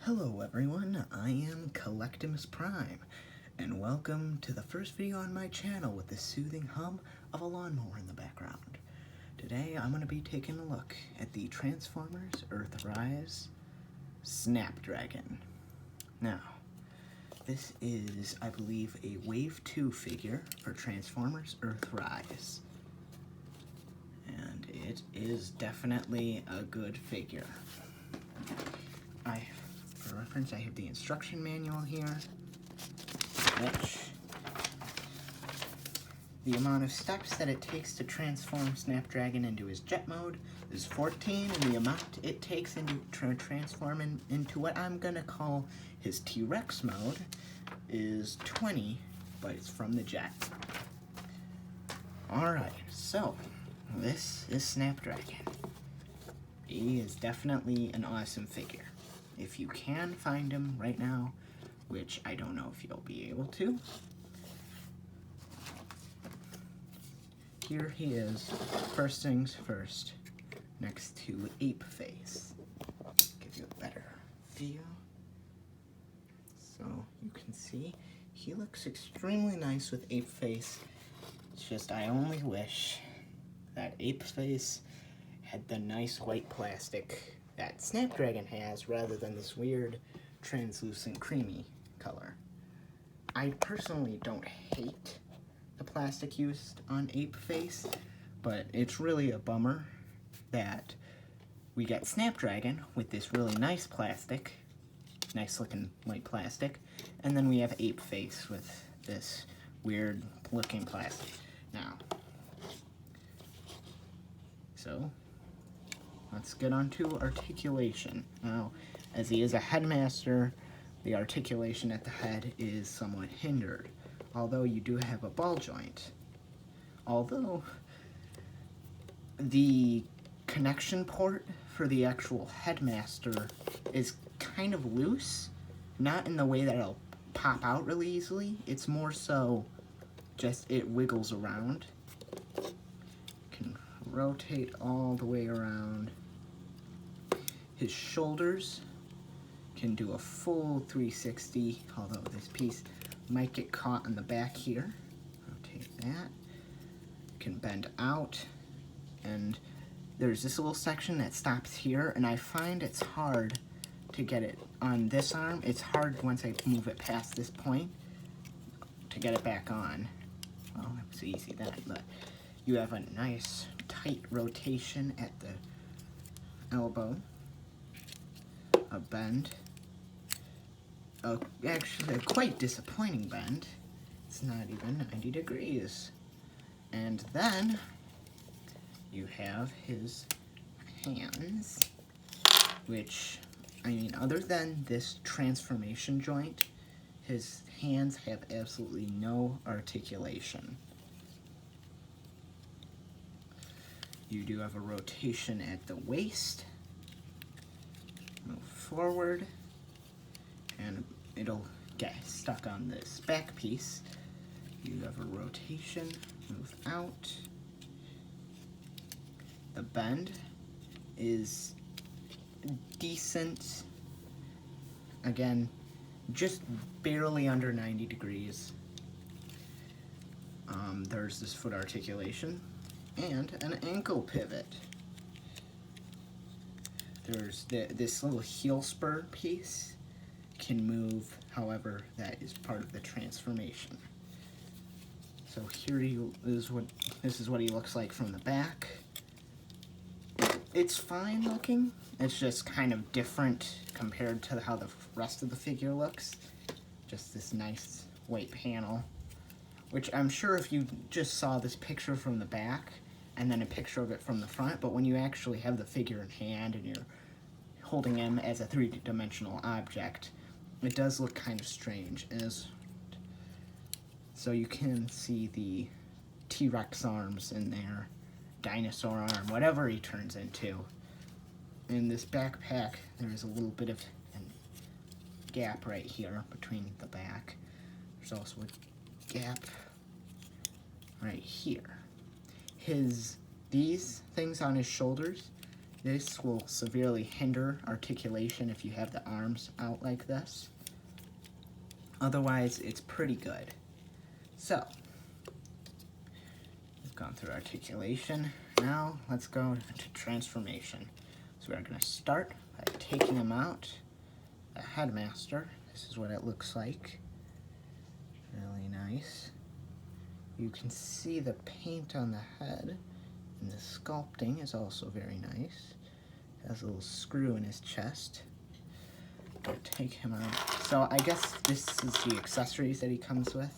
Hello everyone, I am Collectimus Prime, and welcome to the first video on my channel with the soothing hum of a lawnmower in the background. Today I'm going to be taking a look at the Transformers Earthrise Snapdragon. Now, this is, I believe, a Wave 2 figure for Transformers Earthrise. And it is definitely a good figure. For reference, I have the instruction manual here, which the amount of steps that it takes to transform Snapdragon into his jet mode is 14, and the amount it takes to transform into what I'm gonna call his T-Rex mode is 20, but it's from the jet. Alright, so this is Snapdragon. He is definitely an awesome figure. If you can find him right now, which I don't know if you'll be able to, here he is, first things first, next to Ape Face. Give you a better view. So you can see he looks extremely nice with Ape Face. It's just I only wish that Ape Face had the nice white plastic that Snapdragon has, rather than this weird translucent creamy color. I personally don't hate the plastic used on Ape Face, but it's really a bummer that we get Snapdragon with this really nice plastic, nice looking white plastic, and then we have Ape Face with this weird looking plastic. Now, so let's get on to articulation. Now, as he is a headmaster, the articulation at the head is somewhat hindered, although you do have a ball joint. Although the connection port for the actual headmaster is kind of loose, not in the way that it'll pop out really easily. It's more so just it wiggles around. Can rotate all the way around. His shoulders can do a full 360, although this piece might get caught on the back here. Rotate that. Can bend out, and there's this little section that stops here, and I find it's hard to get it on this arm. It's hard once I move it past this point to get it back on. Well, it was easy then, but you have a nice tight rotation at the elbow. A bend, actually a quite disappointing bend. It's not even 90 degrees. And then you have his hands, which, I mean, other than this transformation joint, his hands have absolutely no articulation. You do have a rotation at the waist. Move forward, and it'll get stuck on this back piece. You have a rotation, move out. The bend is decent. Again, just barely under 90 degrees. There's this foot articulation and an ankle pivot. There's this little heel spur piece can move, however, that is part of the transformation. So here this is what he looks like from the back. It's fine looking. It's just kind of different compared to how the rest of the figure looks. Just this nice white panel, which I'm sure if you just saw this picture from the back and then a picture of it from the front, but when you actually have the figure in hand and you're holding him as a three-dimensional object, it does look kind of strange. So you can see the T-Rex arms in there, dinosaur arm, whatever he turns into. In this backpack, there's a little bit of a gap right here between the back. There's also a gap right here. These things on his shoulders This will severely hinder articulation if you have the arms out like this. Otherwise, it's pretty good. So, we've gone through articulation. Now, let's go to transformation. So we're going to start by taking him out. The Headmaster, this is what it looks like. Really nice. You can see the paint on the head, and the sculpting is also very nice. Has a little screw in his chest. Gonna take him out. So I guess this is the accessories that he comes with.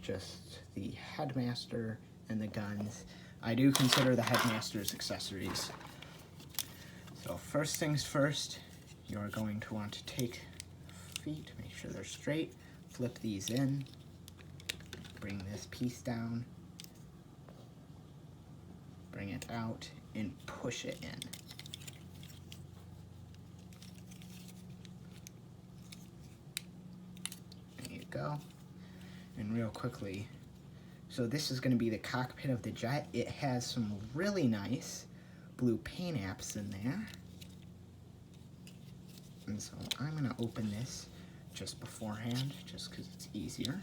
Just the Headmaster and the guns. I do consider the Headmaster's accessories. So first things first, you're going to want to take feet, make sure they're straight, flip these in, bring this piece down, bring it out, and push it in. There you go. And real quickly, so this is going to be the cockpit of the jet. It has some really nice blue paint apps in there. And so I'm going to open this just beforehand, just because it's easier.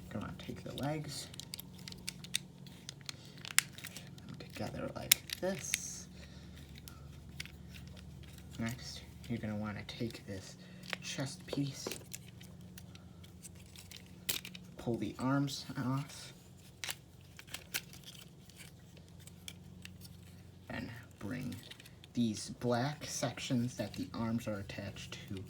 Gonna take the legs, put them together like this. Next, you're gonna want to take this chest piece, pull the arms off, and bring these black sections that the arms are attached to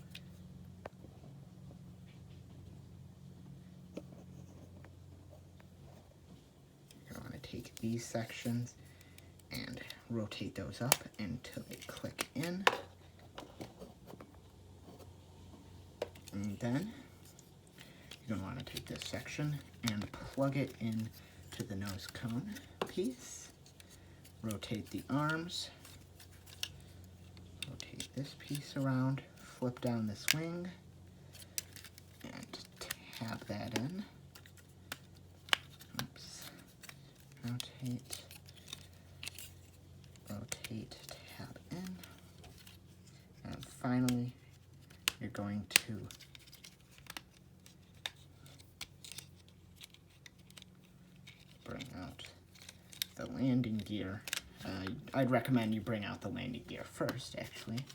take these sections and rotate those up until they click in. And then you're going to want to take this section and plug it in to the nose cone piece. Rotate the arms. Rotate this piece around, flip down this wing, and tab that in. Rotate, rotate, tab in, and finally you're going to bring out the landing gear. I'd recommend you bring out the landing gear first, actually.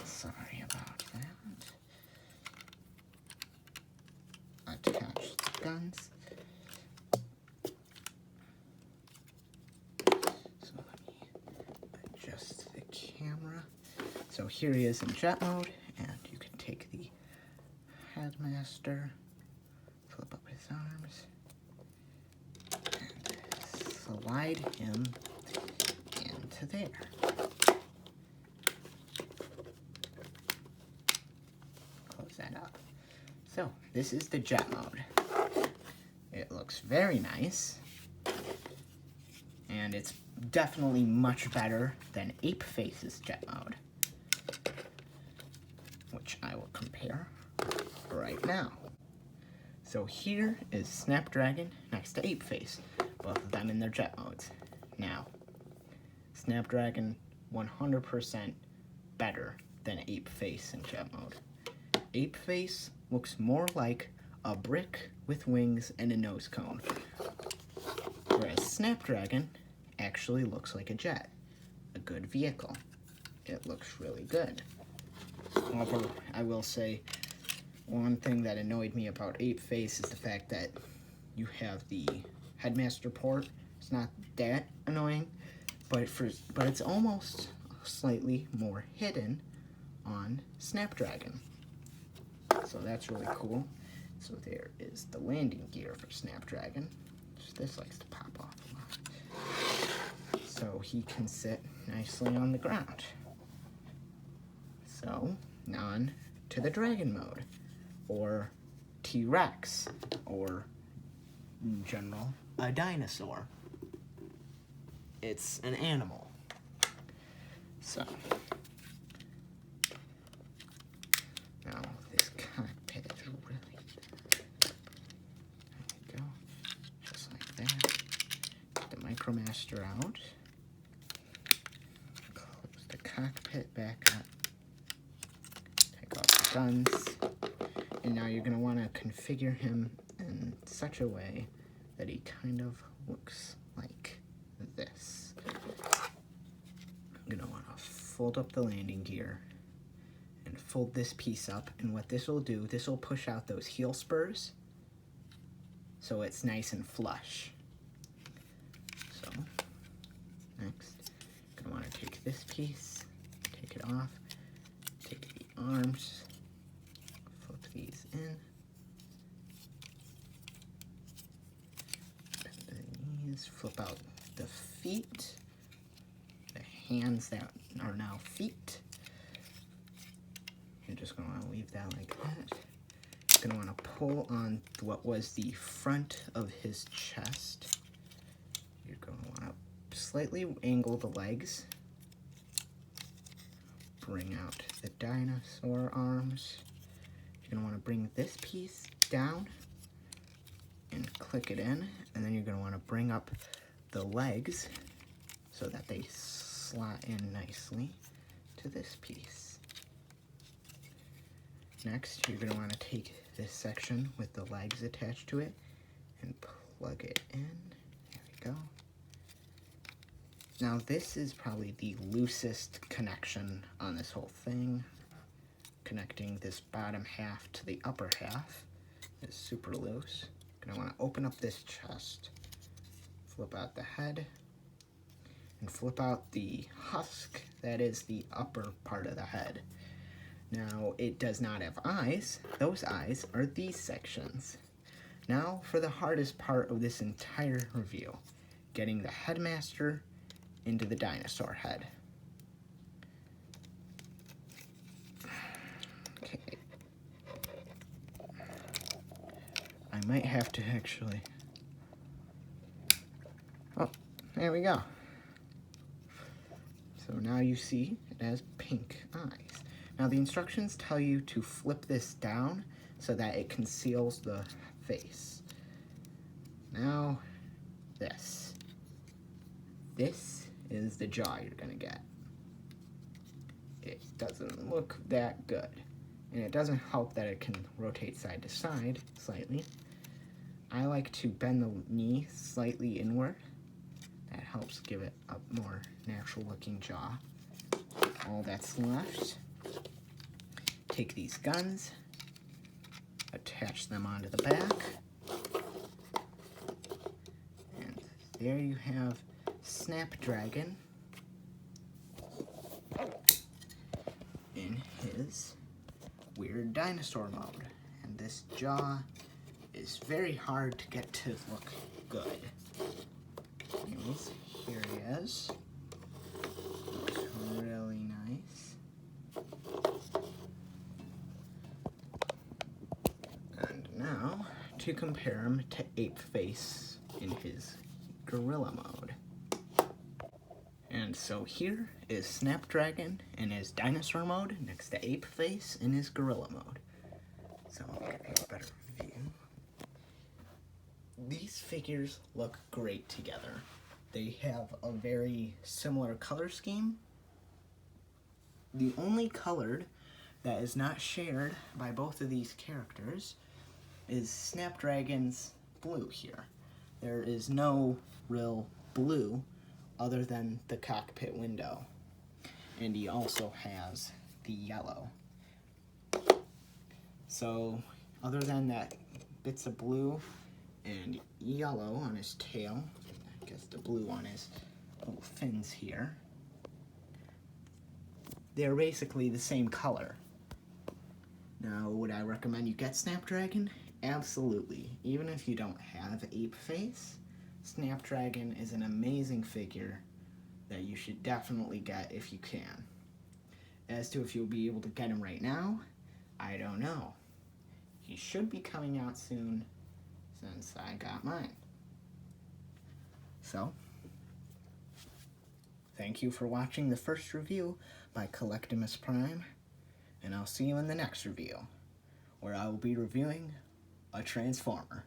Sorry about that. Attach the guns. So let me adjust the camera. So here he is in jet mode, and you can take the Headmaster, flip up his arms, and slide him into there. Close that up. So, this is the jet mode. It looks very nice, and it's definitely much better than Ape Face's jet mode, which I will compare right now. So here is Snapdragon next to Ape Face, both of them in their jet modes. Now, Snapdragon 100% better than Ape Face in jet mode. Ape Face looks more like a brick with wings and a nose cone, whereas Snapdragon actually looks like a jet, a good vehicle. It looks really good. However, I will say one thing that annoyed me about Ape Face is the fact that you have the Headmaster port. It's not that annoying, but it's almost slightly more hidden on Snapdragon. So that's really cool. So there is the landing gear for Snapdragon. This likes to pop off a lot. So he can sit nicely on the ground. So, on to the Dragon mode, or T-Rex, or in general, a dinosaur. It's an animal. So, now this cockpit is really, there we go. Starmaster out. Close the cockpit back up. Take off the guns. And now you're going to want to configure him in such a way that he kind of looks like this. I'm going to want to fold up the landing gear and fold this piece up. And what this will do, this will push out those heel spurs so it's nice and flush. So next, I'm going to want to take this piece, take it off, take the arms, flip these in, bend the knees, flip out the feet, the hands that are now feet. You're just going to want to leave that like that. You're going to want to pull on what was the front of his chest. You're going to want to slightly angle the legs. Bring out the dinosaur arms. You're going to want to bring this piece down and click it in. And then you're going to want to bring up the legs so that they slot in nicely to this piece. Next, you're going to want to take this section with the legs attached to it and plug it in. There we go. Now this is probably the loosest connection on this whole thing. Connecting this bottom half to the upper half is super loose. You're going to want to open up this chest, flip out the head, and flip out the husk that is the upper part of the head. Now, it does not have eyes. Those eyes are these sections. Now, for the hardest part of this entire review, getting the headmaster into the dinosaur head. Okay. I might have to actually... Oh, there we go. So now you see it has pink eyes. Now the instructions tell you to flip this down so that it conceals the face. Now, this. This is the jaw you're gonna get. It doesn't look that good. And it doesn't help that it can rotate side to side slightly. I like to bend the knee slightly inward. That helps give it a more natural looking jaw. All that's left. Take these guns, attach them onto the back, and there you have Snapdragon in his weird dinosaur mode. And this jaw is very hard to get to look good. Anyways, here he is. Looks really nice. And now, to compare him to Apeface in his gorilla mode. And so here is Snapdragon in his dinosaur mode next to Apeface in his gorilla mode. So I'll give you a better view. These figures look great together. They have a very similar color scheme. The only colored that is not shared by both of these characters is Snapdragon's blue here. There is no real blue other than the cockpit window. And he also has the yellow. So, other than that bits of blue and yellow on his tail, I guess the blue on his little fins here, they're basically the same color. Now, would I recommend you get Snapdragon? Absolutely. Even if you don't have Apeface, Snapdragon is an amazing figure that you should definitely get if you can. As to if you'll be able to get him right now, I don't know. He should be coming out soon since I got mine. So, thank you for watching the first review by Collectimus Prime, and I'll see you in the next review, where I will be reviewing a Transformer.